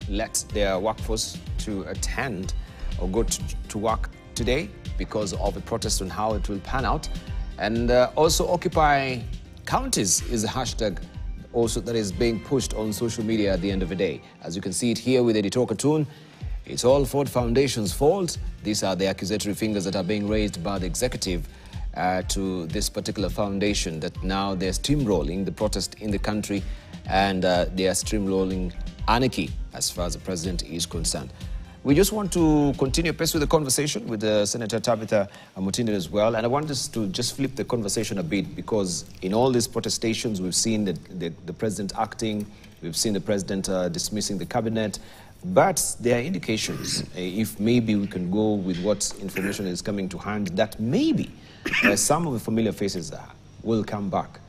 let their workforce to attend or go to work today because of a protest on how it will pan out. And also Occupy Counties is a hashtag also that is being pushed on social media at the end of the day. As you can see it here with Editor Cartoon, it's all Ford Foundation's fault. These are the accusatory fingers that are being raised by the executive to this particular foundation, that now they're steamrolling the protest in the country and they are steamrolling anarchy as far as the president is concerned. We just want to continue pace with the conversation with Senator Tabitha Mutinda as well. And I want us to just flip the conversation a bit, because in all these protestations, we've seen the president acting, we've seen the president dismissing the cabinet, but there are indications, if maybe we can go with what information is coming to hand, that maybe some of the familiar faces will come back.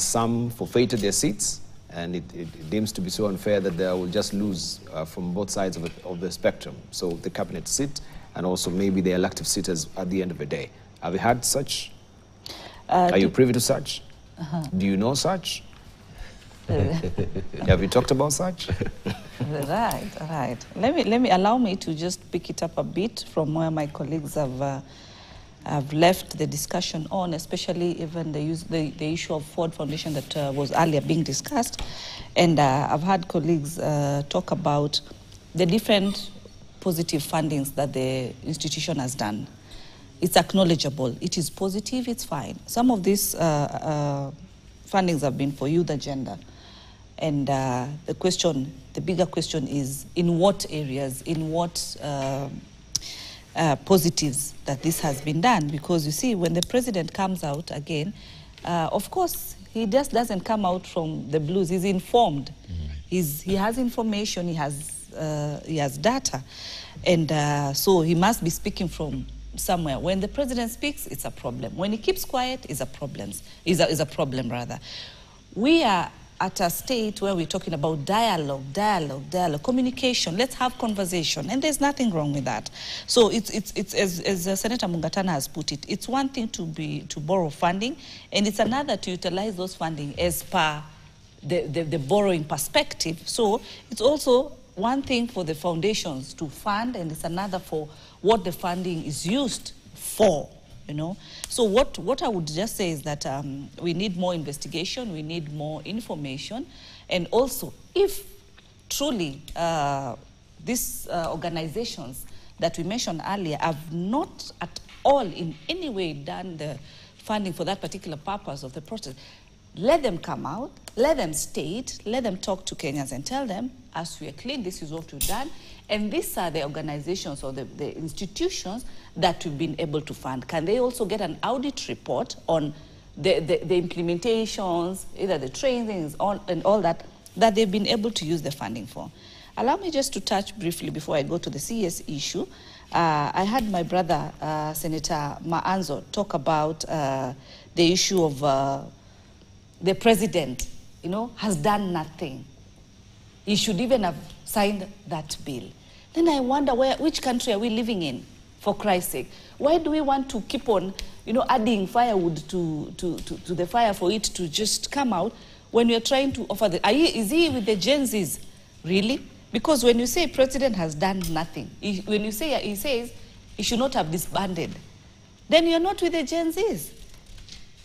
Some forfeited their seats, and it deems to be so unfair that they will just lose from both sides of the spectrum. So the cabinet seat and also maybe the elective sitters at the end of the day. Have you had such? Are you privy to such? Do you know such? Have you talked about such? Right. Allow me to just pick it up a bit from where my colleagues have left the discussion on, especially even the issue of Ford Foundation that was earlier being discussed. And I've had colleagues talk about the different positive fundings that the institution has done. It's acknowledgeable. It is positive. It's fine. Some of these fundings have been for youth agenda. And the bigger question is, in what areas, in what positives that this has been done? Because you see, when the president comes out again, of course, he just doesn't come out from the blues. He's informed. He has information. He has data, and so he must be speaking from somewhere. When the president speaks, it's a problem. When he keeps quiet, it's a problem. Is a problem rather. We are at a state where we're talking about dialogue, communication. Let's have conversation, and there's nothing wrong with that. So it's as Senator Mungatana has put it, it's one thing to borrow funding, and it's another to utilize those funding as per the borrowing perspective. So it's also one thing for the foundations to fund, and it's another for what the funding is used for. You know? So what I would just say is that we need more investigation, we need more information, and also if truly these organizations that we mentioned earlier have not at all in any way done the funding for that particular purpose of the protest, let them come out, let them state, let them talk to Kenyans and tell them, as we are clean, this is what we've done, and these are the organizations or the institutions that we've been able to fund. Can they also get an audit report on the implementations, either the trainings and all that they've been able to use the funding for? Allow me just to touch briefly before I go to the CS issue. I had my brother, Senator Maanzo, talk about the issue of the president, has done nothing. He should even have signed that bill. Then I wonder which country are we living in, for Christ's sake? Why do we want to keep on, adding firewood to the fire for it to just come out when we are trying to offer is he with the Gen Zs, really? Because when you say president has done nothing, when you say he says he should not have disbanded, then you're not with the Gen Zs.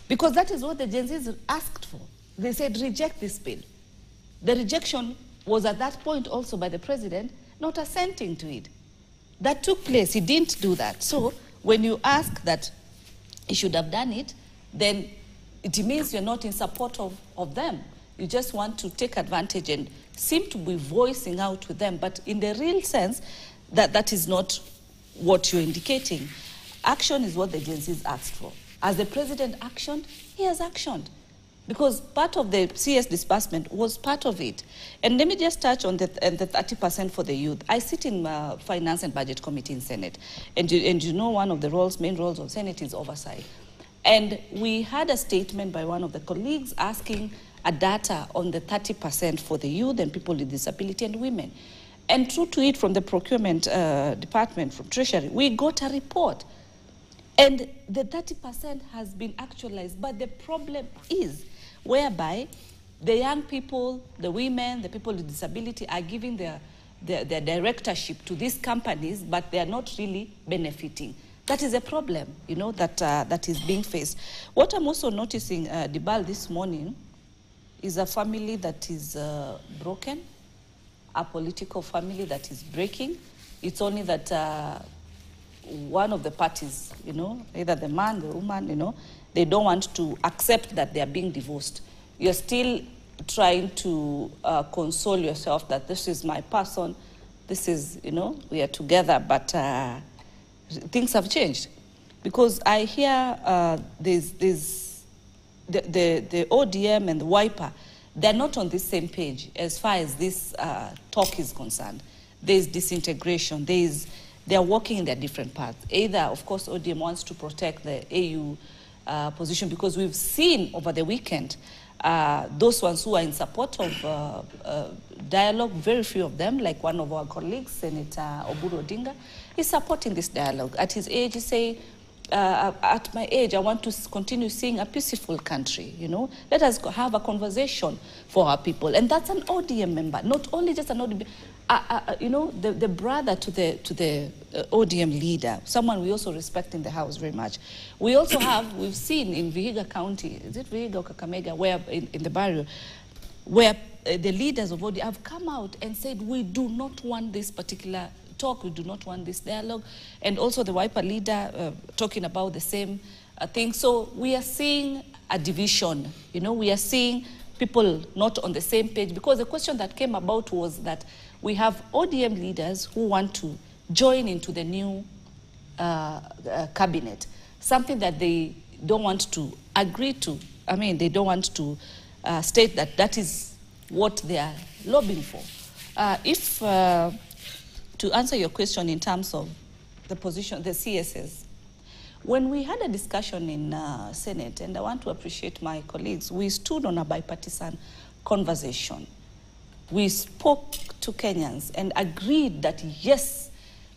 Because that is what the Gen Zs asked for. They said, reject this bill. The rejection was at that point also by the president not assenting to it. That took place. He didn't do that. So when you ask that he should have done it, then it means you're not in support of them. You just want to take advantage and seem to be voicing out with them. But in the real sense, that is not what you're indicating. Action is what the Gen Zs asked for. As the president actioned, he has actioned. Because part of the CS disbursement was part of it. And let me just touch on the 30% for the youth. I sit in Finance and Budget Committee in Senate. And you know one of the main roles of Senate is oversight. And we had a statement by one of the colleagues asking a data on the 30% for the youth and people with disability and women. And true to it, from the procurement department, from Treasury, we got a report. And the 30% has been actualized. But the problem is whereby the young people, the women, the people with disability are giving their their directorship to these companies, but they are not really benefiting. That is a problem, you know, that is being faced. What I'm also noticing, Dibal, this morning, is a family that is broken, a political family that is breaking. It's only that one of the parties, you know, either the man, the woman, you know, they don't want to accept that they are being divorced. You're still trying to console yourself that this is my person, this is, you know, we are together, but things have changed. Because I hear there's the ODM and the Wiper, they're not on the same page as far as this talk is concerned. There's disintegration, they're working in their different paths. Either, of course, ODM wants to protect the AU position, because we've seen over the weekend those ones who are in support of dialogue, very few of them, like one of our colleagues, Senator Oburu Odinga, is supporting this dialogue. At his age, he say, at my age, I want to continue seeing a peaceful country, you know. Let us have a conversation for our people. And that's an ODM member, not only just an ODM, you know, the brother to the ODM leader, someone we also respect in the House very much. We also have, we've seen in Vihiga County, is it Vihiga or Kakamega, where in the barrio, where the leaders of ODM have come out and said, we do not want this particular talk, we do not want this dialogue. And also the Wiper leader talking about the same thing. So we are seeing a division, you know, we are seeing people not on the same page, because the question that came about was that we have ODM leaders who want to join into the new cabinet, something that they don't want to agree to. I mean, they don't want to state that that is what they are lobbying for. To answer your question in terms of the position, the CSS, when we had a discussion in Senate, and I want to appreciate my colleagues, we stood on a bipartisan conversation. We spoke to Kenyans and agreed that yes,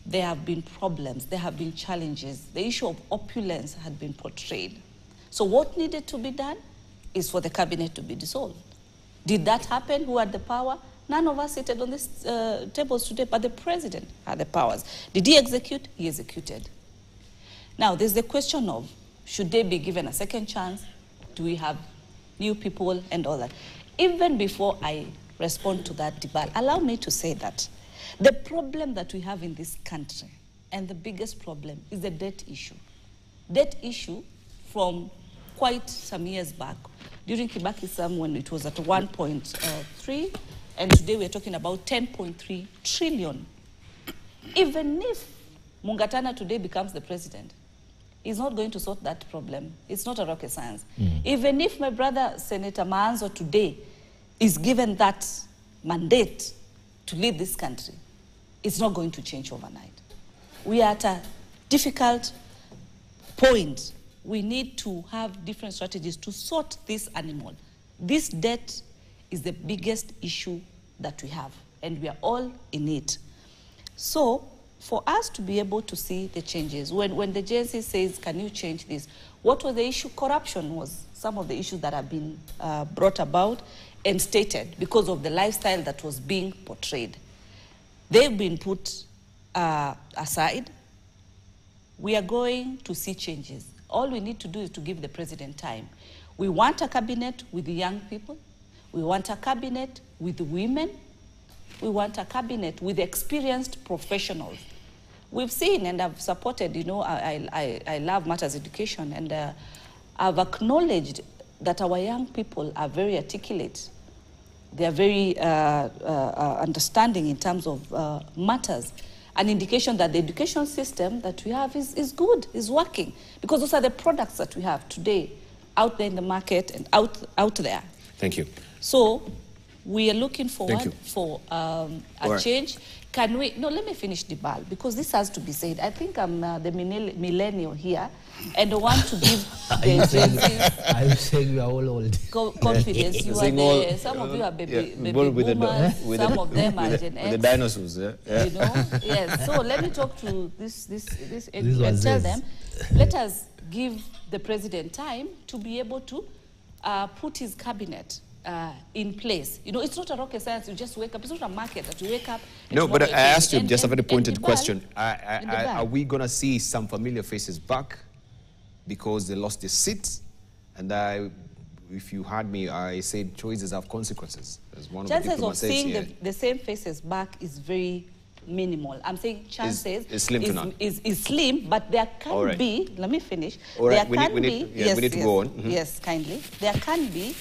there have been problems, there have been challenges. The issue of opulence had been portrayed. So what needed to be done is for the cabinet to be dissolved. Did that happen? Who had the power? None of us seated on these tables today, but the president had the powers. Did he execute? He executed. Now, there's the question of, should they be given a second chance? Do we have new people and all that? Even before I respond to that debate, allow me to say that the problem that we have in this country, and the biggest problem, is the debt issue. Debt issue from quite some years back, during Kibaki's time when it was at 1.3, and today we're talking about 10.3 trillion. Even if Mungatana today becomes the president, he's not going to sort that problem. It's not a rocket science. Even if my brother, Senator Maanzo, today is given that mandate to lead this country, it's not going to change overnight. We are at a difficult point. We need to have different strategies to sort this animal. This debt is the biggest issue that we have, and we are all in it. So, for us to be able to see the changes, when the JNC says, can you change this? What was the issue? Corruption was some of the issues that have been brought about and stated because of the lifestyle that was being portrayed. They've been put aside. We are going to see changes. All we need to do is to give the president time. We want a cabinet with the young people. We want a cabinet with women. We want a cabinet with experienced professionals. We've seen, and I've supported, you know, I love matters education, and I've acknowledged that our young people are very articulate. They are very understanding in terms of matters. An indication that the education system that we have is good, is working, because those are the products that we have today out there in the market and out there. Thank you. So we are looking forward for a change. Can we, no, let me finish the ball, because this has to be said. I think I'm the millennial here, and I want to give the Gen Zs. I'm saying we are all old. Confidence. You are the, some of you are baby boomers, some of them are Gen X. With the dinosaurs, You know, yes. So let me talk to this and tell them, let us give the president time to be able to put his cabinet in place. You know, it's not a rocket science. You just wake up. It's not a market that you wake up. No, but I asked you just a very pointed question. Are we going to see some familiar faces back because they lost their seats? And if you heard me, I said choices have consequences. As one chances of seeing the same faces back is very minimal. I'm saying chances is slim to none. Is slim, but there can be, let me finish. All right, there we need to go on. Mm-hmm. Yes, kindly. There can be,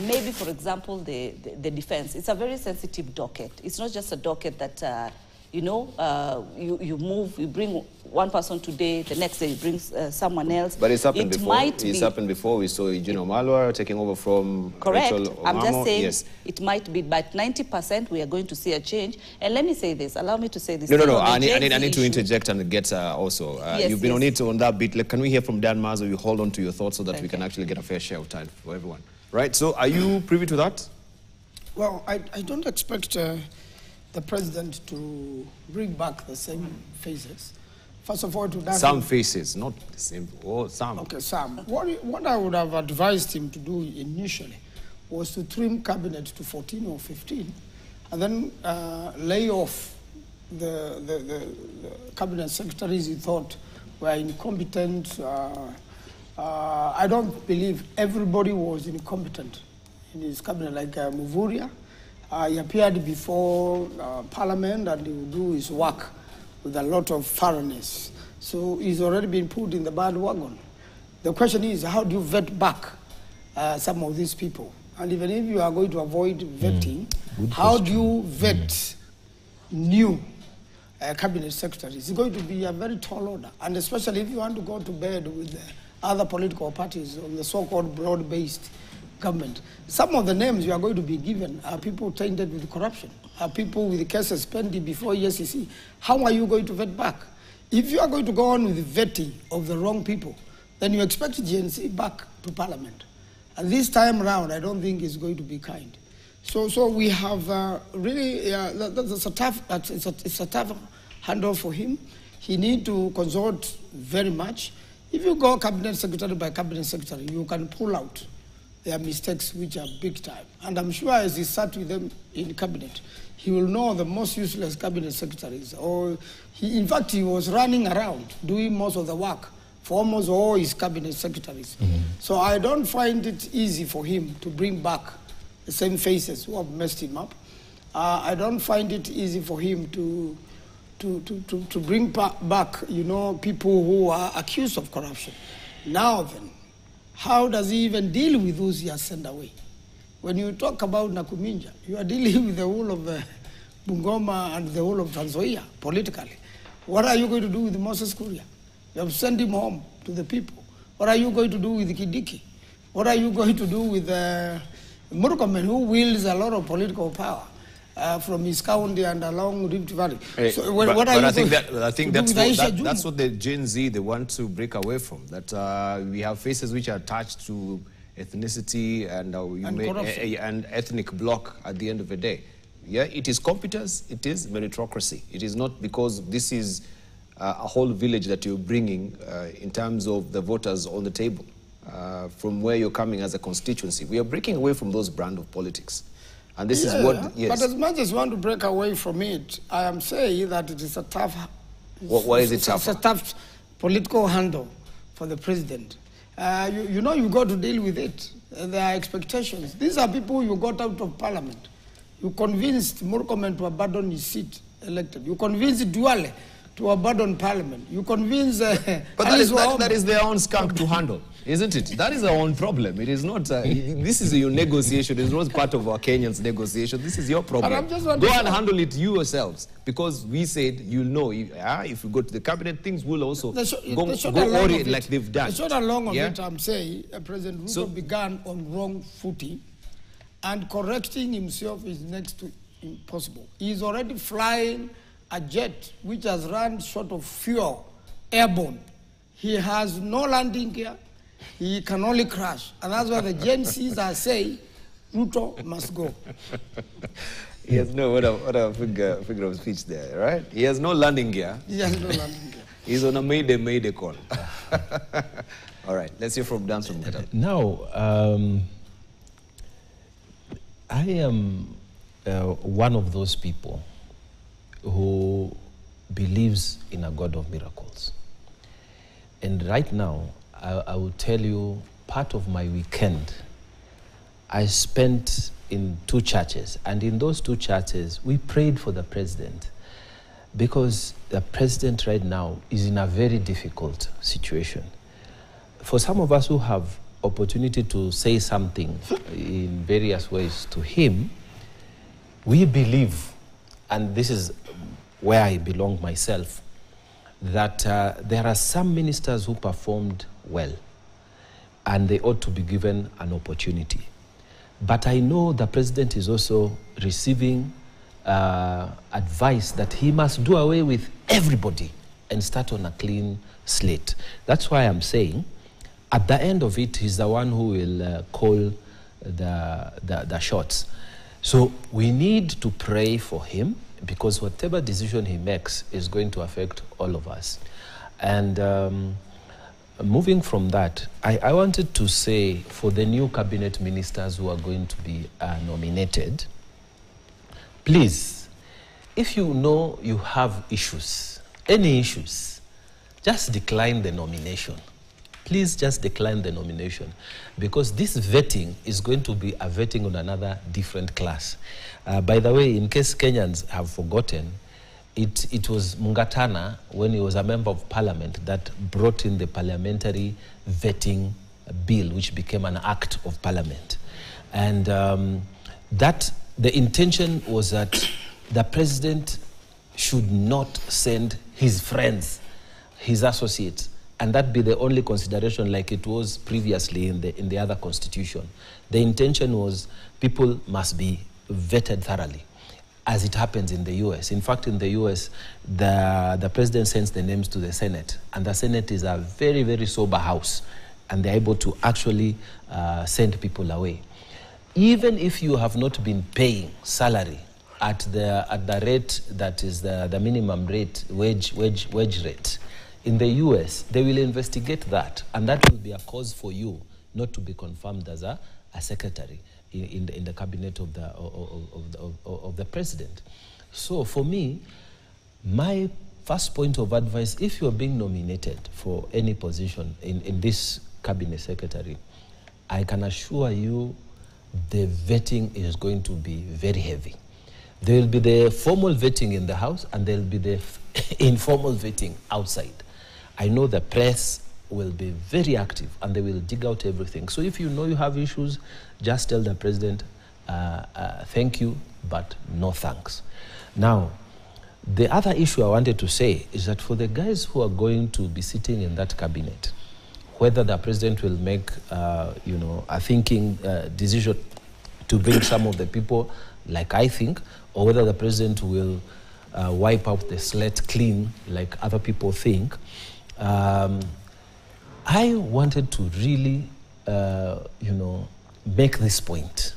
maybe, for example, the defense. It's a very sensitive docket. It's not just a docket that, you know, you move, you bring one person today, the next day you bring someone else. But it's happened before. It's happened before. We saw Eugene Malwa taking over from correct. Rachel Omamo. I'm just saying yes. It might be, but 90% we are going to see a change. And let me say this. Allow me to say this. No. I need to interject and get also. Yes, you've been on it on that bit. Like, can we hear from Dan Mazo? You hold on to your thoughts so that we can actually get a fair share of time for everyone. Right? So are you privy to that? Well, I don't expect the president to bring back the same faces. First of all, to some faces, not the same. Oh, some. Okay, some. What I would have advised him to do initially was to trim cabinet to 14 or 15, and then lay off the cabinet secretaries he thought were incompetent. I don't believe everybody was incompetent in his cabinet, like Muvuria. He appeared before Parliament and he would do his work with a lot of thoroughness. So he's already been put in the bad wagon. The question is, how do you vet back some of these people? And even if you are going to avoid vetting, how do you vet new cabinet secretaries? It's going to be a very tall order. And especially if you want to go to bed with other political parties on the so-called broad-based government. Some of the names you are going to be given are people tainted with corruption, are people with cases pending before ESCC. How are you going to vet back? If you are going to go on with the vetting of the wrong people, then you expect GNC back to Parliament. And this time around, I don't think it's going to be kind. So we have really, it's a tough handoff for him. He needs to consult very much. If you go cabinet secretary by cabinet secretary, you can pull out their mistakes, which are big time. And I'm sure as he sat with them in cabinet, he will know the most useless cabinet secretaries. Or in fact, he was running around doing most of the work for almost all his cabinet secretaries. So I don't find it easy for him to bring back the same faces who have messed him up. I don't find it easy for him to bring back, you know, people who are accused of corruption. Now then, how does he even deal with those he has sent away? When you talk about Nakuminja, you are dealing with the whole of Bungoma and the whole of Tanzania politically. What are you going to do with Moses Kuria? You have sent him home to the people. What are you going to do with Kidiki? What are you going to do with Murkomen, who wields a lot of political power from his county and along Rift Valley? So I think that's what the Gen Z, they want to break away from. That we have faces which are attached to ethnicity and ethnic bloc at the end of the day. Yeah, it is competence, it is meritocracy. It is not because this is a whole village that you're bringing in terms of the voters on the table from where you're coming as a constituency. We are breaking away from those brand of politics. And this is what, yes. But as much as you want to break away from it, I am saying that it is a tough... Why is it tough? It's a tough political handle for the president. You know, you got to deal with it. There are expectations. These are people you got out of parliament. You convinced Murkomen to abandon his seat elected. You convinced Duale to abandon parliament. You convince... but that is their own skunk to handle, isn't it? That is our own problem. It is not... this is your negotiation. It is not part of our Kenyans' negotiation. This is your problem. Go and handle it you yourselves. Because we said, you'll know, if you go to the cabinet, things will also go like they've done. The short and long of it, I'm saying, President Ruto began on wrong footing, and correcting himself is next to impossible. He's already flying a jet which has run short of fuel, airborne. He has no landing gear. He can only crash. And that's why the Gen Zs are saying, Ruto must go. He has no, what a figure of speech there, right? He has no landing gear. He has no landing gear. He's on a mayday call. All right, let's hear from Danson Mungatana. Now, I am one of those people who believes in a God of miracles. And right now, I will tell you, part of my weekend, I spent in 2 churches. And in those 2 churches, we prayed for the president, because the president right now is in a very difficult situation. For some of us who have opportunity to say something in various ways to him, we believe, and this is where I belong myself, that there are some ministers who performed well, and they ought to be given an opportunity. But I know the president is also receiving advice that he must do away with everybody and start on a clean slate. That's why I'm saying, at the end of it, he's the one who will call the shots. So we need to pray for him, because whatever decision he makes is going to affect all of us. And moving from that, I wanted to say, for the new cabinet ministers who are going to be nominated, please, if you know you have issues, any issues, just decline the nomination. Please just decline the nomination, because this vetting is going to be a vetting on another different class. By the way, in case Kenyans have forgotten, it was Mungatana, when he was a member of parliament, that brought in the parliamentary vetting bill, which became an act of parliament. And the intention was that the president should not send his friends, his associates, and that be the only consideration, like it was previously in the other constitution. The intention was people must be vetted thoroughly, as it happens in the US. In fact, in the US, the president sends the names to the Senate, and the Senate is a very, very sober house, and they're able to actually send people away. Even if you have not been paying salary at the rate that is the minimum rate, wage rate, in the US, they will investigate that, and that will be a cause for you not to be confirmed as a secretary in the cabinet of the president. So for me, my first point of advice, if you are being nominated for any position in this cabinet secretary, I can assure you the vetting is going to be very heavy. There will be the formal vetting in the house, and there will be the informal vetting outside. I know the press will be very active, and they will dig out everything. So if you know you have issues, just tell the president, thank you, but no thanks. Now, the other issue I wanted to say is that for the guys who are going to be sitting in that cabinet, whether the president will make, a thinking decision to bring some of the people, like I think, or whether the president will wipe out the slate clean, like other people think, I wanted to really, make this point.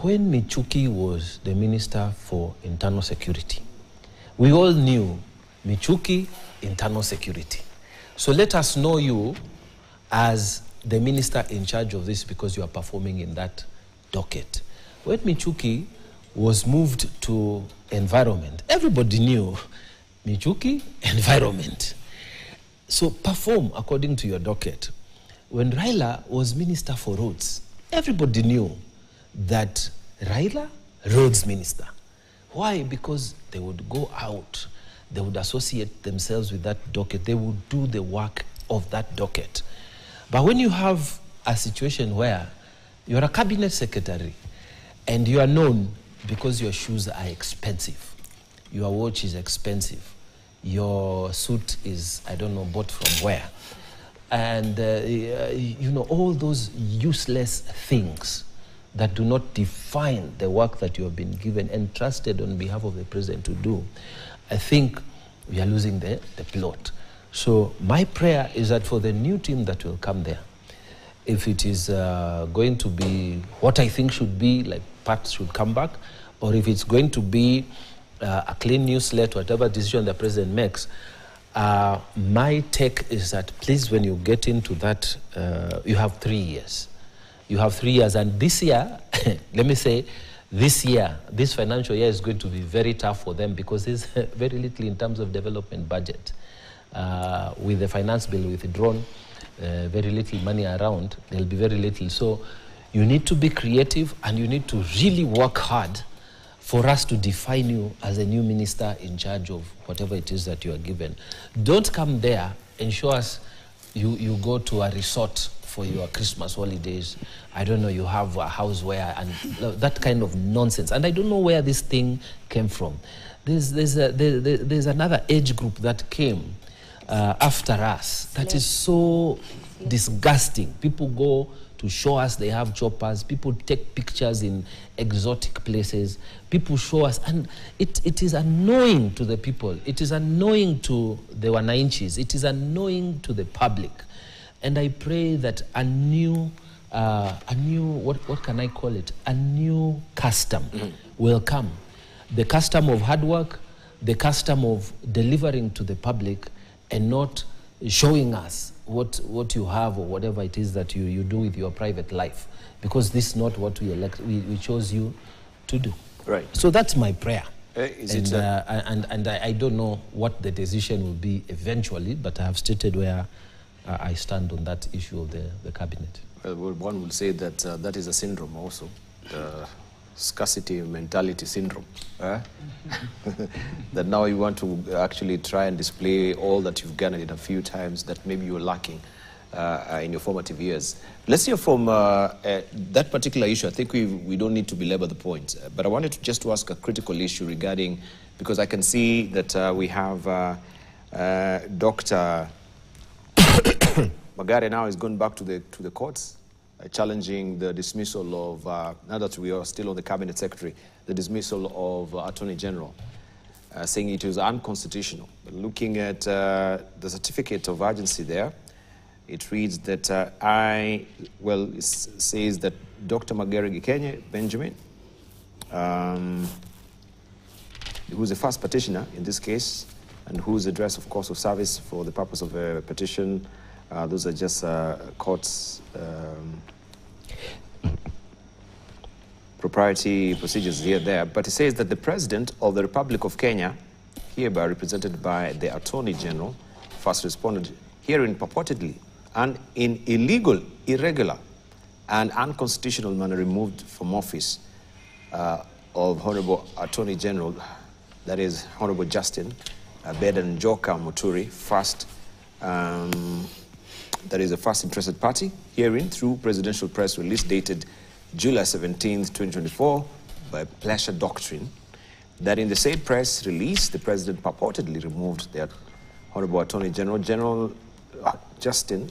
When Michuki was the Minister for Internal Security, we all knew Michuki, internal security. So let us know you as the minister in charge of this, because you are performing in that docket. When Michuki was moved to environment, everybody knew Michuki, environment. So perform according to your docket. When Raila was Minister for Roads, everybody knew that Raila, Roads Minister. Why? Because they would go out, they would associate themselves with that docket, they would do the work of that docket. But when you have a situation where you're a cabinet secretary and you are known because your shoes are expensive, your watch is expensive, your suit is, I don't know, bought from where, and all those useless things that do not define the work that you have been given and trusted on behalf of the president to do, I think we are losing the plot. So my prayer is that for the new team that will come there, if it is going to be what I think should be, like Pat should come back, or if it's going to be a clean new slate, whatever decision the president makes, my take is that please, when you get into that, you have 3 years. You have 3 years. And this year, let me say, this year, this financial year is going to be very tough for them because there's very little in terms of development budget. With the finance bill withdrawn, very little money around, there'll be very little. So you need to be creative and you need to really work hard for us to define you as a new minister in charge of whatever it is that you are given. Don't come there and show us you go to a resort for your Christmas holidays. I don't know, you have a house where, and that kind of nonsense. And I don't know where this thing came from. There's another age group that came after us that is so disgusting. People go to show us they have choppers. People take pictures in exotic places. People show us, and it is annoying to the people. It is annoying to the wananchis. It is annoying to the public. And I pray that a new what can I call it? A new custom will come. The custom of hard work, the custom of delivering to the public and not showing us what you have or whatever it is that you do with your private life. Because this is not what we chose you to do. Right. So that's my prayer. And I don't know what the decision will be eventually, but I have stated where I stand on that issue of the cabinet. Well, one would say that that is a syndrome also, the scarcity mentality syndrome. That now you want to actually try and display all that you've garnered in a few times that maybe you were lacking in your formative years. Let's hear from that particular issue. I think we don't need to belabor the point, but I wanted to ask a critical issue regarding, because I can see that we have Dr. Magare now has gone back to the courts, challenging the dismissal of, now that we are still on the cabinet secretary, the dismissal of Attorney General, saying it was unconstitutional. But looking at the certificate of urgency there, it reads that it says that Dr. Magare Gikenye Benjamin, who's the first petitioner in this case, and whose address, of course, of service for the purpose of a petition, those are just courts propriety procedures here there. But it says that the President of the Republic of Kenya, hereby represented by the Attorney General, first responded herein purportedly and in illegal, irregular, and unconstitutional manner removed from office of Honorable Attorney General, that is Honorable Justin Bedan Njoka Muturi, first, that is the first interested party, herein through presidential press release dated July 17th, 2024, by pleasure doctrine, that in the said press release, the President purportedly removed the Honorable Attorney General, Justin,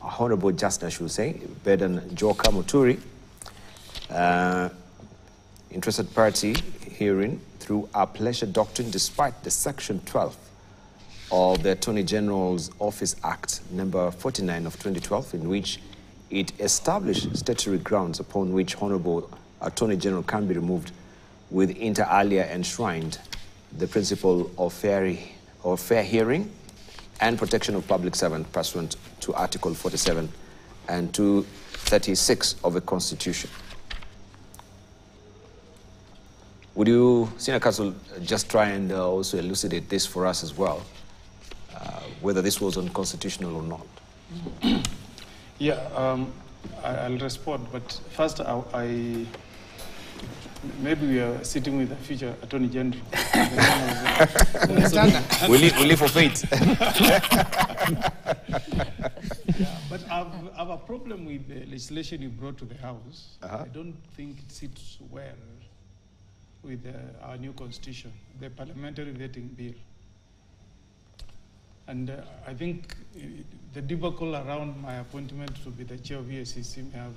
Honorable Justin, I should say, Bedan Njoka Muturi, interested party herein through our pleasure doctrine, despite the Section 12 of the Attorney General's Office Act number 49 of 2012, in which it established statutory grounds upon which Honorable Attorney General can be removed, with inter alia enshrined the principle of fair hearing and protection of public servant pursuant to Article 47 and 236 of the Constitution. Would you, Senior Counsel, just try and also elucidate this for us as well, whether this was unconstitutional or not? Yeah, I'll respond, but first maybe we are sitting with the future Attorney General. we live for faith. Yeah, but I have a problem with the legislation you brought to the House. I don't think it sits well with our new constitution, the parliamentary vetting bill. And I think the debacle around my appointment to be the chair of EACC may have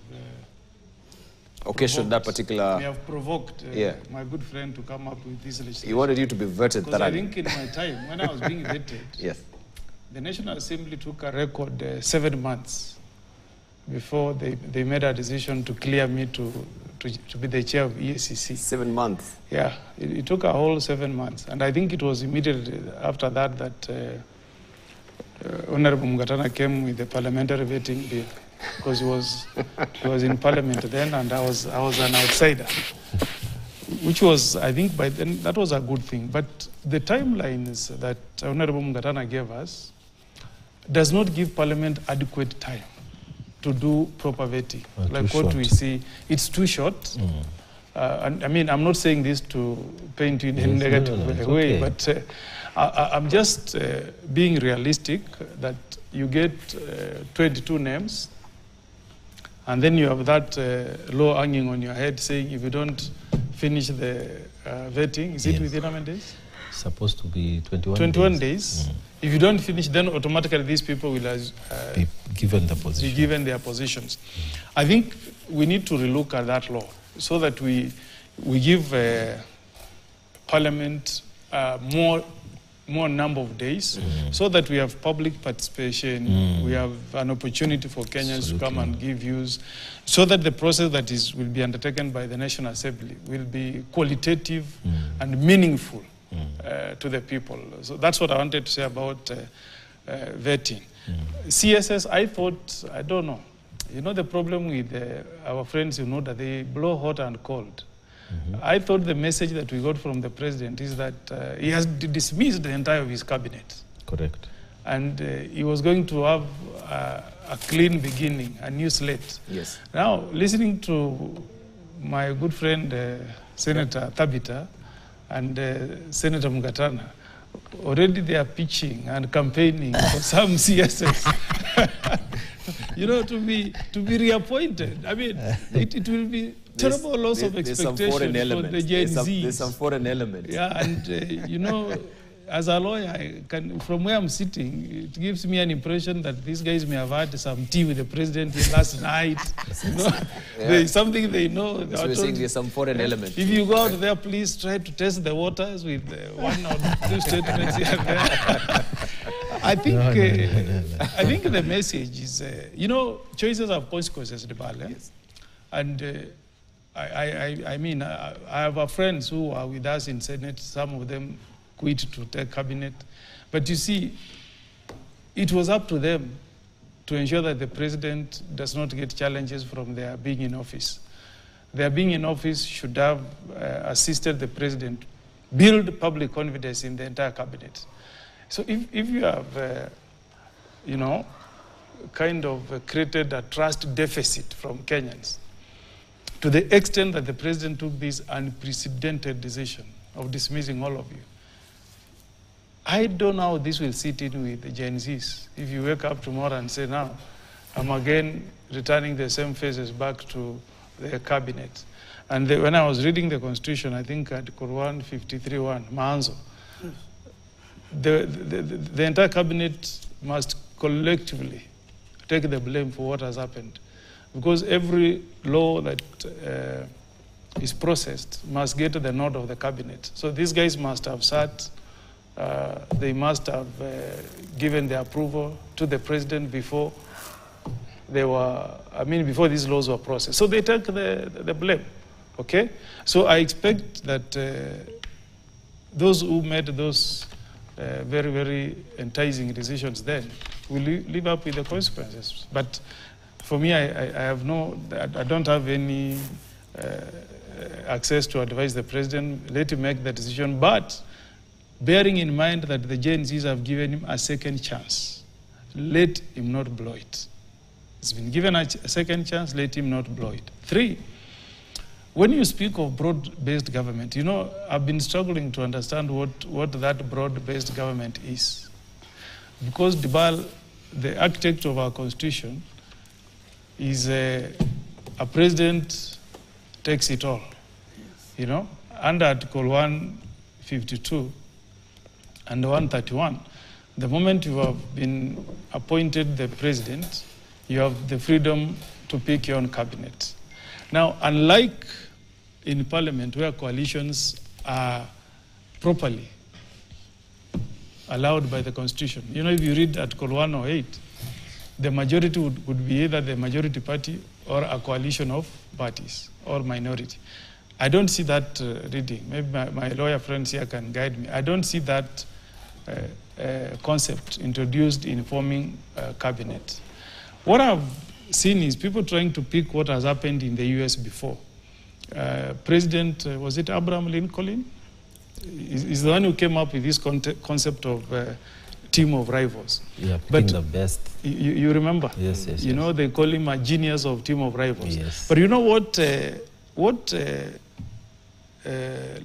occasioned that particular... may have provoked my good friend to come up with this legislation. He wanted you to be vetted. Because I think in my time, when I was being vetted, yes, the National Assembly took a record 7 months before they made a decision to clear me to be the chair of EACC. 7 months? Yeah, it took a whole 7 months. And I think it was immediately after that that Honorable Mungatana came with the parliamentary vetting bill. because he was in Parliament then, and I was an outsider, which was, I think, by then that was a good thing. But the timelines that Honorable Mungatana gave us does not give Parliament adequate time to do proper vetting. Like what we see, it's too short. And I mean, I'm not saying this to paint in a negative way, but I'm just being realistic that you get 22 names, and then you have that law hanging on your head saying if you don't finish the vetting, is it within how many days? Supposed to be 21 days. If you don't finish, then automatically these people will be given the position. Be given their positions. I think we need to relook at that law so that we give Parliament more number of days, so that we have public participation, we have an opportunity for Kenyans to come and give views, so that the process that will be undertaken by the National Assembly will be qualitative and meaningful to the people. So that's what I wanted to say about vetting. CSS, I thought, I don't know. You know the problem with our friends, you know, that they blow hot and cold. I thought the message that we got from the president is that he has dismissed the entire of his cabinet. Correct. And he was going to have a clean beginning, a new slate. Yes. Now, listening to my good friend, Senator Tabita, and Senator Mungatana, already they are pitching and campaigning for some CSS. You know, to be reappointed. I mean, it will be terrible loss of expectation for the Gen Zs. There's some foreign elements. Yeah, and you know, as a lawyer, from where I'm sitting, it gives me an impression that these guys may have had some tea with the president last night. You know, there's something they know. So we're saying there's some foreign elements. If you go out there, please try to test the waters with one or two statements here and there. I think the message is, you know, choices have consequences, yes. And I mean, I have friends who are with us in Senate. Some of them quit to take cabinet. But you see, it was up to them to ensure that the president does not get challenges from their being in office. Their being in office should have assisted the president build public confidence in the entire cabinet. So if you have, you know, kind of created a trust deficit from Kenyans, to the extent that the president took this unprecedented decision of dismissing all of you, I don't know how this will sit in with the Gen Zs. If you wake up tomorrow and say, now, I'm again returning the same faces back to the cabinet. And when I was reading the Constitution, I think Article 153.1, Maanzo, the entire cabinet must collectively take the blame for what has happened. Because every law that is processed must get the nod of the cabinet. So these guys must have sat, they must have given their approval to the president before they were, before these laws were processed. So they take the blame, okay? So I expect that those who made those very, very enticing decisions then will live up with the consequences. But for me, I don't have any access to advise the president. Let him make the decision, but bearing in mind that the Gen Zs have given him a second chance, let him not blow it. He's been given a second chance, let him not blow it. 3, when you speak of broad-based government, you know, I've been struggling to understand what that broad-based government is. Because Dibal, the architect of our constitution, is a president takes it all. You know, under Article 152 and 131, the moment you have been appointed the president, you have the freedom to pick your own cabinet. Now, unlike in Parliament, where coalitions are properly allowed by the Constitution, you know, if you read Article 108, the majority would be either the majority party or a coalition of parties or minority. I don't see that reading. Maybe my lawyer friends here can guide me. I don't see that concept introduced in forming a cabinet. What I've seen is people trying to pick what has happened in the US before. President, was it Abraham Lincoln? Is the one who came up with this concept of team of rivals. Yeah, but the best. You remember? Yes, yes. You know, they call him a genius of team of rivals. Yes. But you know what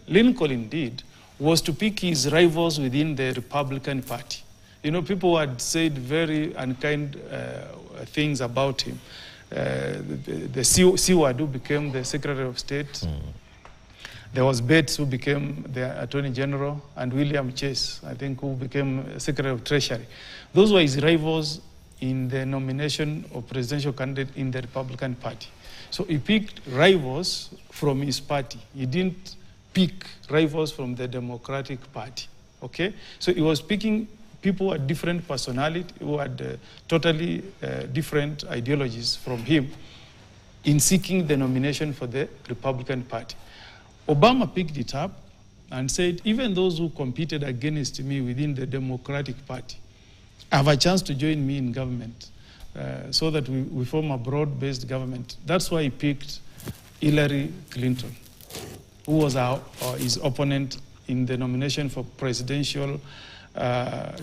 Lincoln did was to pick his rivals within the Republican Party. You know, people had said very unkind things about him. The Seward, who became the Secretary of State. There was Bates, who became the Attorney General, and William Chase, I think, who became Secretary of Treasury. Those were his rivals in the nomination of presidential candidate in the Republican Party. So he picked rivals from his party. He didn't pick rivals from the Democratic Party, okay? So he was picking people who had different personality, who had totally different ideologies from him in seeking the nomination for the Republican Party. Obama picked it up and said, even those who competed against me within the Democratic Party have a chance to join me in government so that we form a broad-based government. That's why he picked Hillary Clinton, who was his opponent in the nomination for presidential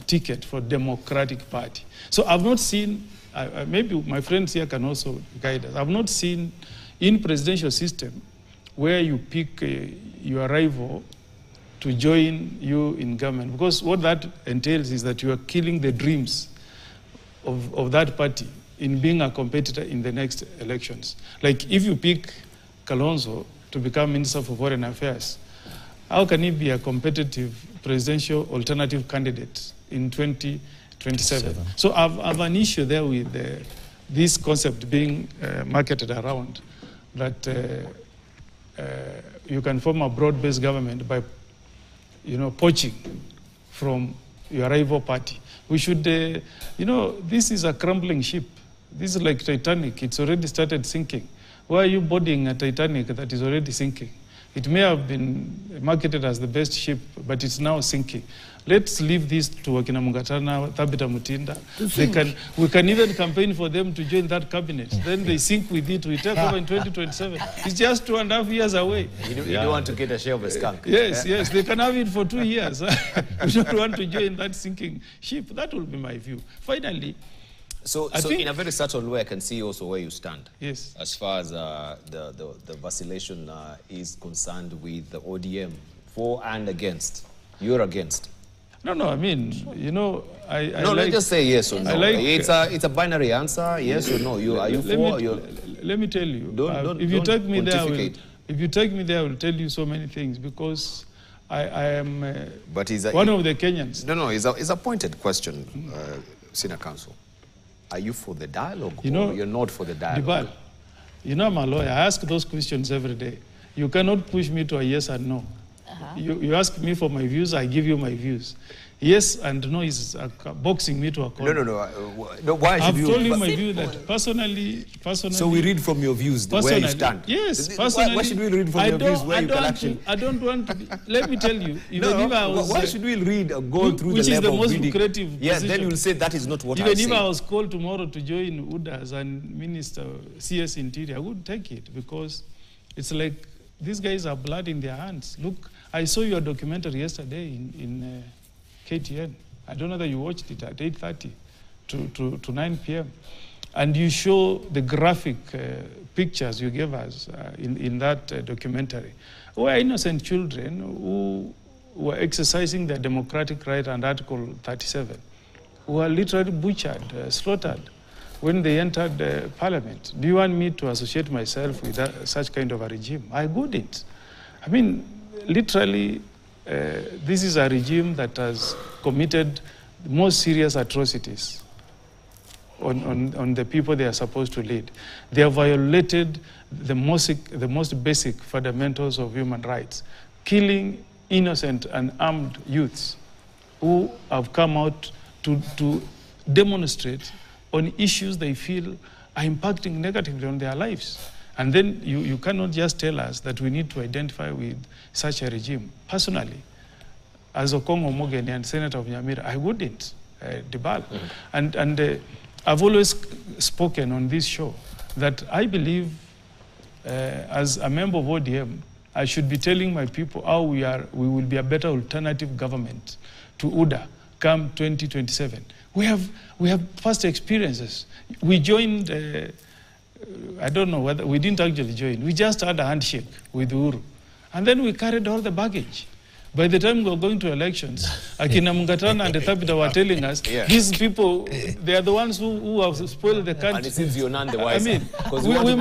ticket for Democratic Party. So I've not seen, maybe my friends here can also guide us, I've not seen in presidential system where you pick your rival to join you in government. Because what that entails is that you are killing the dreams of that party in being a competitor in the next elections. Like if you pick Kalonzo to become Minister for Foreign Affairs, how can he be a competitive presidential alternative candidate in 2027? So I've an issue there with this concept being marketed around that you can form a broad-based government by, you know, poaching from your rival party. We should, you know, this is a crumbling ship. This is like Titanic. It's already started sinking. Why are you boarding a Titanic that is already sinking? It may have been marketed as the best ship, but it's now sinking. Let's leave this to Wakina Mungatana, Thabita Mutinda. We can even campaign for them to join that cabinet. Then they sink with it. We take over in 2027. It's just 2.5 years away. You don't want to get a share of a skunk. Yes, yes. They can have it for 2 years. We don't want to join that sinking ship. That will be my view. Finally, So in a very subtle way, I can see also where you stand. Yes. As far as the vacillation is concerned with the ODM, for and against. You're against. No, I mean, you know, let's just say yes or no. It's a binary answer, yes or no. Are you for? Let me tell you. If you take me there, I will tell you so many things because I am one of the Kenyans. No, it's a pointed question, Senior Counsel. Are you for the dialogue or you're not for the dialogue? Dibal, you know I'm a lawyer. I ask those questions every day. You cannot push me to a yes and no. You ask me for my views, I give you my views. Yes and no is boxing me to a corner. No. Why should I've told you my view that personally... So we read from your views where you stand? Yes, personally... Why should we read from your views where you can actually... I don't want to... Let me tell you, even if I was... Why should we read or go through the level of reading? Which is the most reading? lucrative Yes, position. then you will say that is not what I say. Even if I was called tomorrow to join UDA as an minister, CS Interior, I would take it because it's like these guys have blood in their hands. Look, I saw your documentary yesterday in KTN. I don't know that you watched it at 8:30 to 9 p.m. And you show the graphic pictures you gave us in that documentary, where innocent children who were exercising their democratic right under Article 37 were literally butchered, slaughtered when they entered Parliament. Do you want me to associate myself with such kind of a regime? I wouldn't. I mean, literally, this is a regime that has committed the most serious atrocities on the people they are supposed to lead. They have violated the most basic fundamentals of human rights, killing innocent and armed youths who have come out to demonstrate on issues they feel are impacting negatively on their lives. And then you cannot just tell us that we need to identify with such a regime. Personally, as Okongo Omogeni and Senator of Nyamira, I wouldn't, Dibal. And I've always spoken on this show that I believe as a member of ODM, I should be telling my people how we will be a better alternative government to UDA come 2027. We have past experiences. We joined, I don't know whether, we didn't actually join. We just had a handshake with Uhuru. And then we carried all the baggage. By the time we were going to elections, Akina Mungatana and the Thabita were telling us, these people, they are the ones who have spoiled the country. And it seems you're none the wiser. I mean, we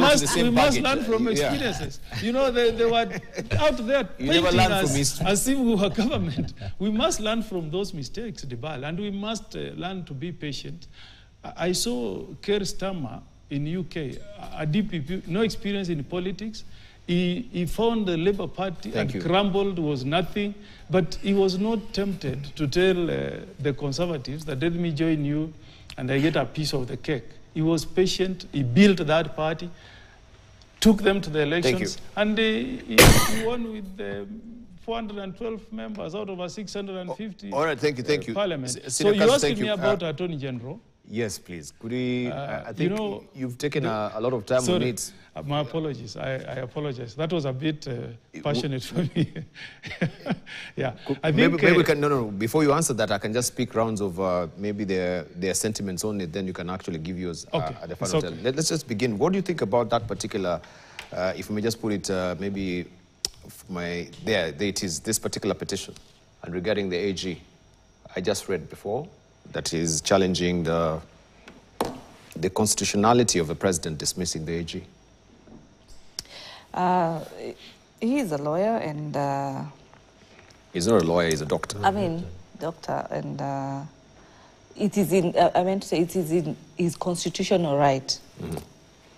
must learn from experiences. You know, they were out there painting us as if we were government. We must learn from those mistakes, Dibal, and we must learn to be patient. I saw Keir Starmer in UK, a DPP, no experience in politics. He found the Labour Party and crumbled, was nothing, but he was not tempted to tell the Conservatives that let me join you and I get a piece of the cake. He was patient, he built that party, took them to the elections, and he won with 412 members out of a 650 all right, thank you. Parliament. So you asked me about Attorney General. Yes, please. Could we, I think you know, you've taken a lot of time on it. My apologies. I apologize. That was a bit passionate for me. Yeah. I think maybe we can, no. Before you answer that, I can just speak rounds of maybe their sentiments on it. Then you can actually give yours at the final time. Let's just begin. What do you think about that particular, if we may just put it, maybe there it is, this particular petition. And regarding the AG, I just read before, that is challenging the constitutionality of the president dismissing the AG. He is a lawyer and... he's not a lawyer, he's a doctor. I mean, doctor, and it is in, I meant to say, it is in his constitutional right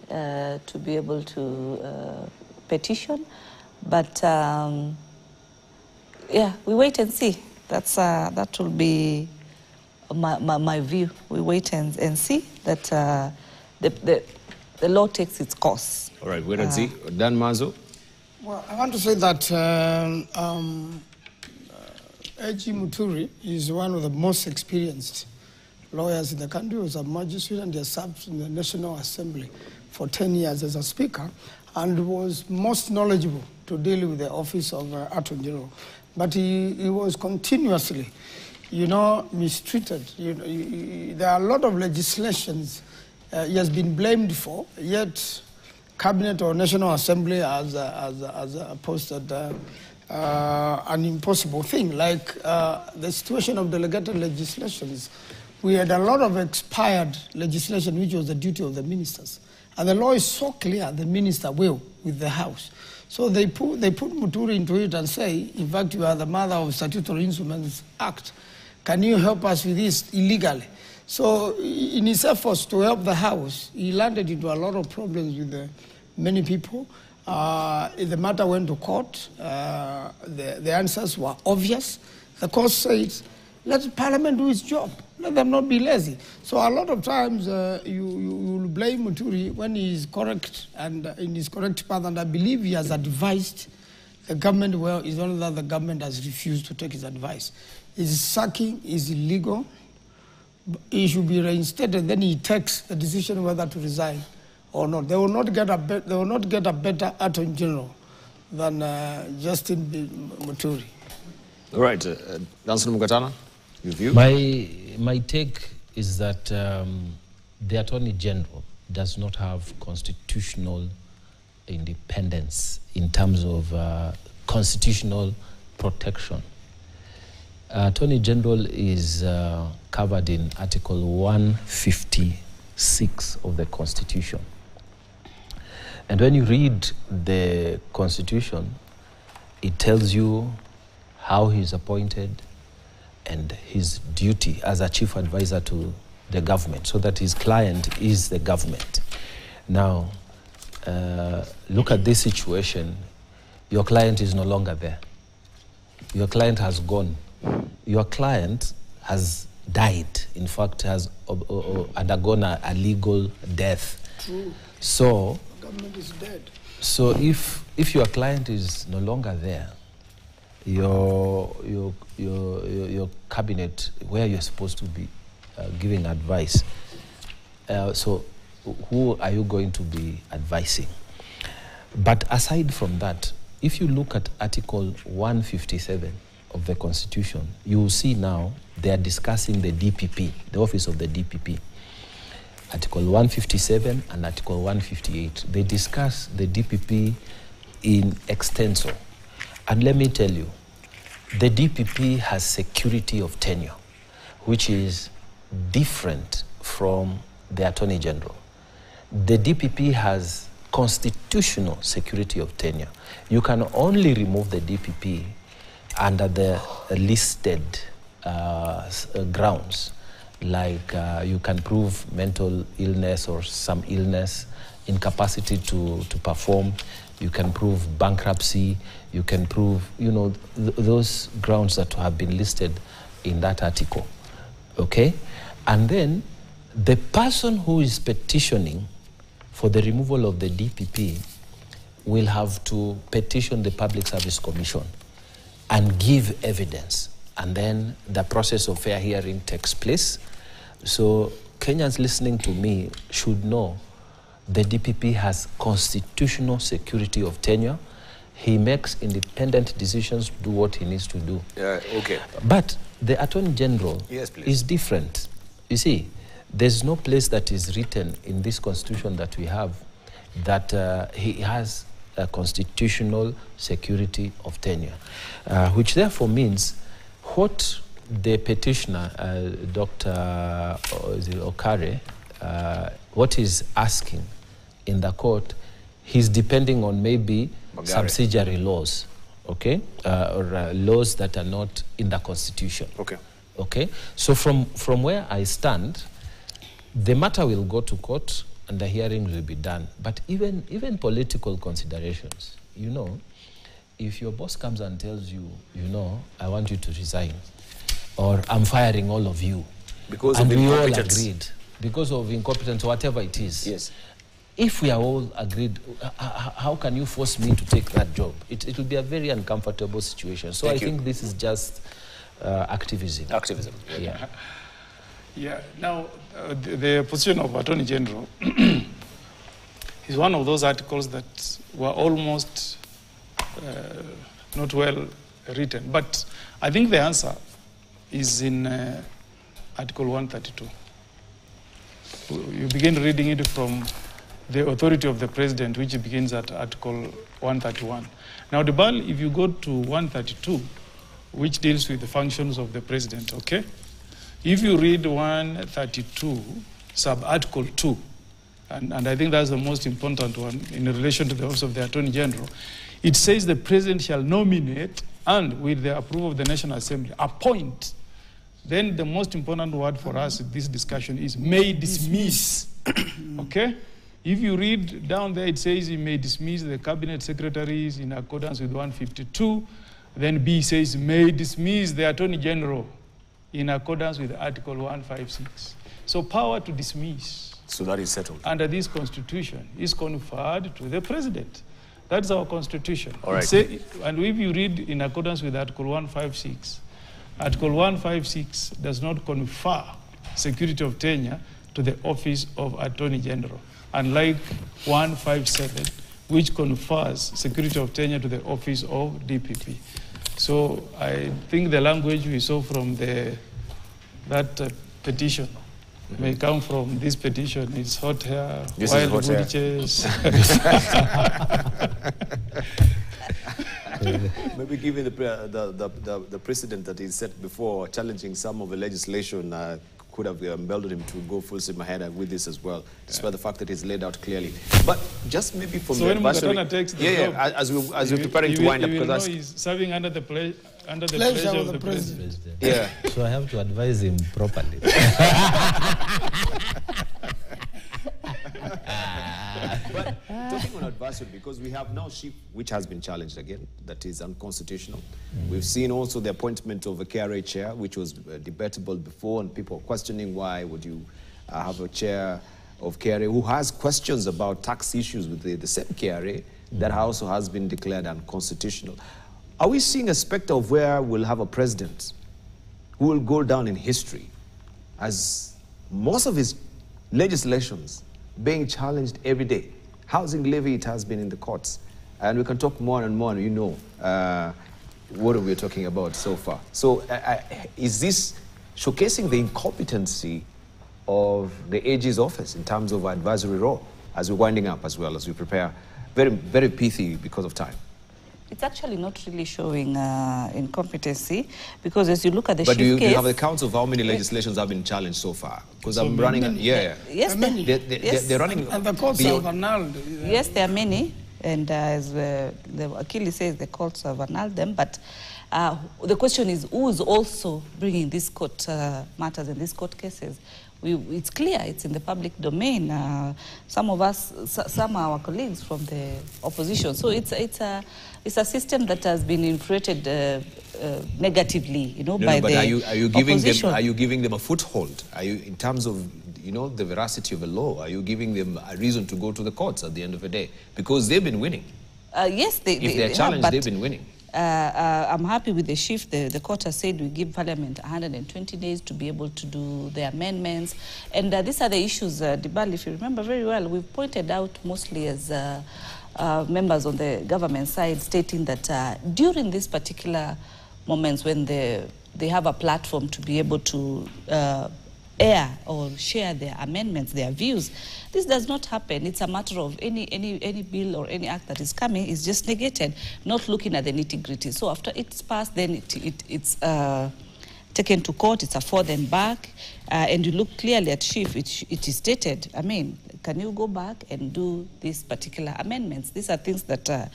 to be able to petition. But, yeah, we wait and see. That will be my view. We wait and see that the law takes its course. All right, wait and see. Dan Mazo? Well, I want to say that A.G. Muturi is one of the most experienced lawyers in the country. He was a magistrate and he has served in the National Assembly for 10 years as a speaker and was most knowledgeable to deal with the office of Attorney General. But he was continuously, you know, mistreated. There are a lot of legislations he has been blamed for, yet Cabinet or National Assembly has posted an impossible thing, like the situation of delegated legislations. We had a lot of expired legislation, which was the duty of the ministers. And the law is so clear, the minister will with the House. So they put Muturi into it and say, in fact, you are the mother of Statutory Instruments Act. Can you help us with this illegally? So in his efforts to help the House, he landed into a lot of problems with many people. The matter went to court. The answers were obvious. The court said, let Parliament do its job. Let them not be lazy. So a lot of times you will blame Muturi when he is correct and in his correct path, and I believe he has advised the government well. It's only that the government has refused to take his advice. His sacking is illegal. He should be reinstated. Then he takes the decision whether to resign or not. They will not get a better Attorney General than Justin Muturi. All right, Danson Mungatana, your view? My take is that the Attorney General does not have constitutional independence in terms of constitutional protection. Attorney General is covered in Article 156 of the Constitution. And when you read the Constitution, it tells you how he's appointed and his duty as a chief advisor to the government, so that his client is the government. Now, look at this situation. Your client is no longer there. Your client has gone. Your client has died, in fact, has undergone a legal death. True. So, the government is dead. So if your client is no longer there, your cabinet, where you're supposed to be giving advice, So who are you going to be advising? But aside from that, if you look at Article 157 of the Constitution, you will see now they are discussing the DPP, the office of the DPP. Article 157 and Article 158, they discuss the DPP in extenso. And let me tell you, the DPP has security of tenure, which is different from the Attorney General. The DPP has constitutional security of tenure. You can only remove the DPP under the listed grounds, like you can prove mental illness or some illness, incapacity to perform, you can prove bankruptcy, you can prove, you know, those grounds that have been listed in that article, okay? And then the person who is petitioning for the removal of the DPP will have to petition the Public Service Commission and give evidence. And then the process of fair hearing takes place. So Kenyans listening to me should know the DPP has constitutional security of tenure. He makes independent decisions to do what he needs to do. Okay. But the Attorney General is different. You see, there's no place that is written in this Constitution that we have that he has a constitutional security of tenure, which therefore means what the petitioner, Dr. Okare, what he's asking in the court, he's depending on maybe subsidiary laws, okay, or laws that are not in the Constitution. Okay. Okay. So from where I stand, the matter will go to court and the hearing will be done. But even political considerations, you know, if your boss comes and tells you, you know, I want you to resign, or I'm firing all of you, because and of we all incompetence. agreed, because of incompetence, whatever it is. Yes. If we are all agreed, how can you force me to take that job? It will be a very uncomfortable situation. So I think this is just activism. Activism. Yeah. Yeah. Now, the position of Attorney General is one of those articles that were almost not well written. But I think the answer is in Article 132. You begin reading it from the authority of the president, which begins at Article 131. Now, Debal, if you go to 132, which deals with the functions of the president, okay? If you read 132, sub-article 2, and I think that's the most important one in relation to the office of the Attorney General, it says the president shall nominate and, with the approval of the National Assembly, appoint. Then the most important word for us in this discussion is may dismiss, okay? If you read down there, it says he may dismiss the cabinet secretaries in accordance with 152. Then B says may dismiss the Attorney General in accordance with Article 156. So power to dismiss. So that is settled. Under this Constitution is conferred to the President. That's our Constitution. All right. And if you read in accordance with Article 156, Article 156 does not confer security of tenure to the office of Attorney General, unlike 157, which confers security of tenure to the office of DPP. So I think the language we saw from that petition may come from this petition. It's hot hair, wild witches. Maybe given the precedent that he set before, challenging some of the legislation could have emboldened him to go full steam ahead with this as well, despite the fact that it's laid out clearly. But just maybe from the advisory... Mungatana takes the job, as we're preparing to wind up, because he's serving under the pleasure of the president. Yeah. So I have to advise him properly. But talking on advisory, because we have now SHIP, which has been challenged again, that is unconstitutional. We've seen also the appointment of a KRA chair, which was debatable before, and people are questioning why would you have a chair of KRA who has questions about tax issues with the same KRA that also has been declared unconstitutional. Are we seeing a specter of where we'll have a president who will go down in history as most of his legislations being challenged every day. Housing levy, it has been in the courts. And we can talk more and more, you know, what we're talking about so far. So is this showcasing the incompetency of the AG's office in terms of advisory role as we're winding up as well as we prepare? Very, very pithy because of time. It's actually not really showing incompetency, because as you look at the But chief do case... you have the counts of how many legislations have been challenged so far? Because I'm running... Yes, they're running... And the courts have annulled. Yes, there are many. And as the Akili says, the courts have annulled them. But the question is, who is also bringing these court matters and these court cases? It's clear, it's in the public domain. Some of us, some are our colleagues from the opposition. So it's a system that has been infiltrated negatively, you know, by the opposition. Are you giving them a foothold? Are you, in terms of, you know, the veracity of the law, are you giving them a reason to go to the courts at the end of the day? Because they've been winning. Yes, if they're challenged, they've been winning. I'm happy with the shift. The court has said we give Parliament 120 days to be able to do the amendments. And these are the issues, Dibal, if you remember very well, we've pointed out mostly as members on the government side, stating that during these particular moments when they have a platform to be able to air or share their amendments, their views. This does not happen. It's a matter of any bill or any act that is coming is just negated, not looking at the nitty-gritty. So after it's passed, then it's taken to court, it's a forth and back, and you look clearly at Chief, it is stated, I mean, can you go back and do these particular amendments? These are things that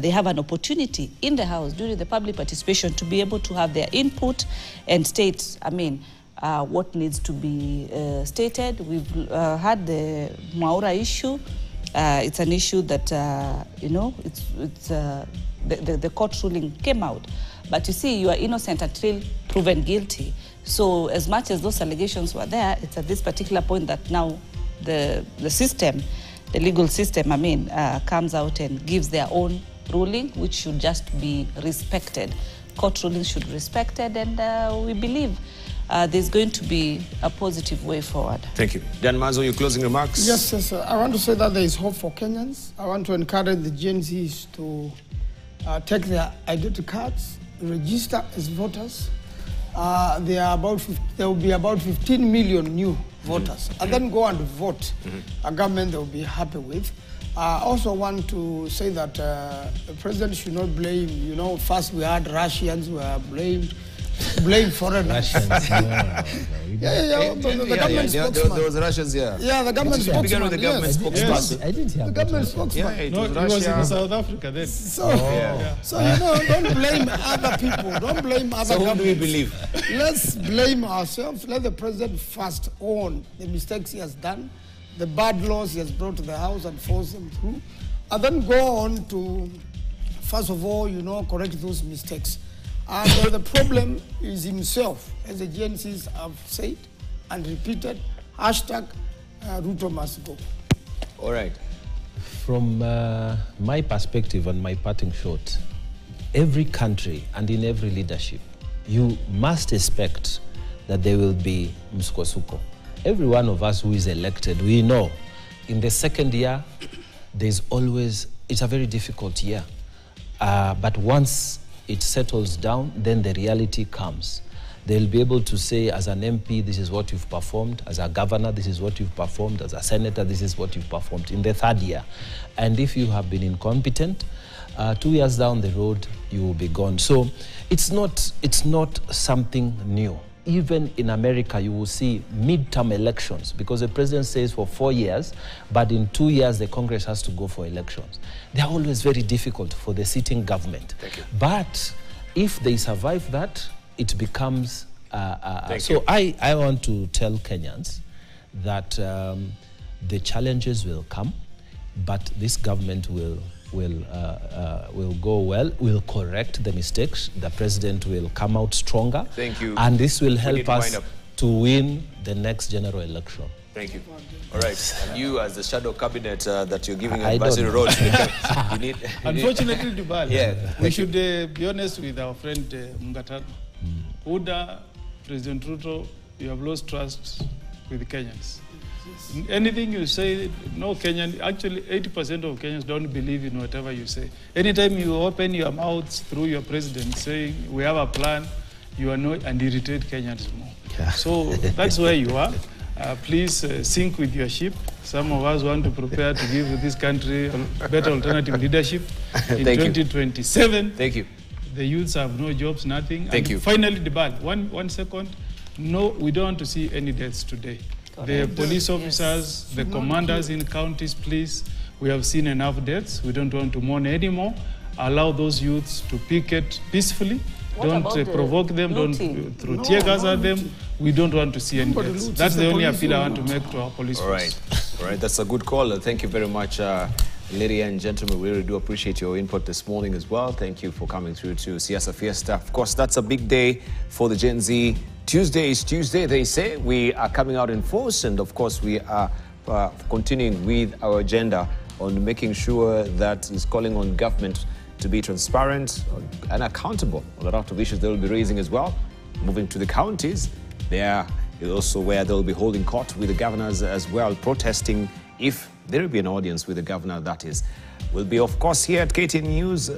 they have an opportunity in the House during the public participation to be able to have their input and state, I mean, what needs to be stated. We've had the Maura issue. It's an issue that, you know, the court ruling came out. But you see, you are innocent until proven guilty. So as much as those allegations were there, it's at this particular point that now the system, the legal system, I mean, comes out and gives their own ruling, which should just be respected. Court rulings should be respected, and we believe there's going to be a positive way forward. Thank you. Dan Mazo, your closing remarks? Yes, yes, sir. I want to say that there is hope for Kenyans. I want to encourage the Gen Zs to take their identity cards, register as voters. There will be about 15 million new voters, and then go and vote a government they will be happy with. I also want to say that the president should not blame, you know, first we had Russians who were blame foreigners. Russians, the government spokesman. There was Russians, yeah. Yeah, the government spokesman. The government spokesman. Yes, I didn't hear the government spokesman. Yeah, it no, was it was Russia. in South Africa then. So, so you know, don't blame other people. Don't blame other So who governments. do we believe? Let's blame ourselves. Let the president first own the mistakes he has done, the bad laws he has brought to the House and force them through, and then go on to, first of all, you know, correct those mistakes. And the problem is himself, as the GNCs have said and repeated, hashtag Ruto must go. All right. From my perspective and my parting shot, every country and in every leadership, you must expect that there will be msukosuko. Every one of us who is elected, we know in the second year, there's always, it's a very difficult year. But once it settles down, then the reality comes. They'll be able to say, as an MP, this is what you've performed. As a governor, this is what you've performed. As a senator, this is what you've performed in the third year. And if you have been incompetent, 2 years down the road, you will be gone. So it's not something new. Even in America, you will see midterm elections because the president says for 4 years, but in 2 years, the Congress has to go for elections. They're always very difficult for the sitting government. Thank you. But if they survive that, it becomes... so I want to tell Kenyans that the challenges will come, but this government will go well, will correct the mistakes. The president will come out stronger. Thank you. And this will help us to win the next general election. Thank you. All right. And you, as the shadow cabinet that you're giving advisory role, you need... Unfortunately, Dubal, Yeah, we should be honest with our friend Mungatana. UDA, President Ruto, you have lost trust with the Kenyans. Anything you say, no Kenyan, actually 80% of Kenyans don't believe in whatever you say. Anytime you open your mouth through your president saying, we have a plan, you are not, and irritate Kenyans more. Yeah. So that's where you are. Please sink with your ship. Some of us want to prepare to give this country better alternative leadership in 2027. Thank you. The youths have no jobs, nothing. Thank you. Finally, the ban. One second. No, we don't want to see any deaths today. The police officers, the commanders in counties, please, we have seen enough deaths. We don't want to mourn anymore. Allow those youths to picket peacefully. Don't provoke them, don't throw tear gas at them. We don't want to see any deaths. That's the only appeal I want to make to our police force. All right, that's a good call. Thank you very much, ladies and gentlemen. We really do appreciate your input this morning as well. Thank you for coming through to Siasa Fiesta. Of course, that's a big day for the Gen Z. Tuesday is Tuesday, they say. We are coming out in force, and of course, we are continuing with our agenda on making sure that is calling on government to be transparent and accountable on a lot of issues they will be raising as well. Moving to the counties, there is also where they'll be holding court with the governors as well, protesting if there will be an audience with the governor, that is. We'll be, of course, here at KTN News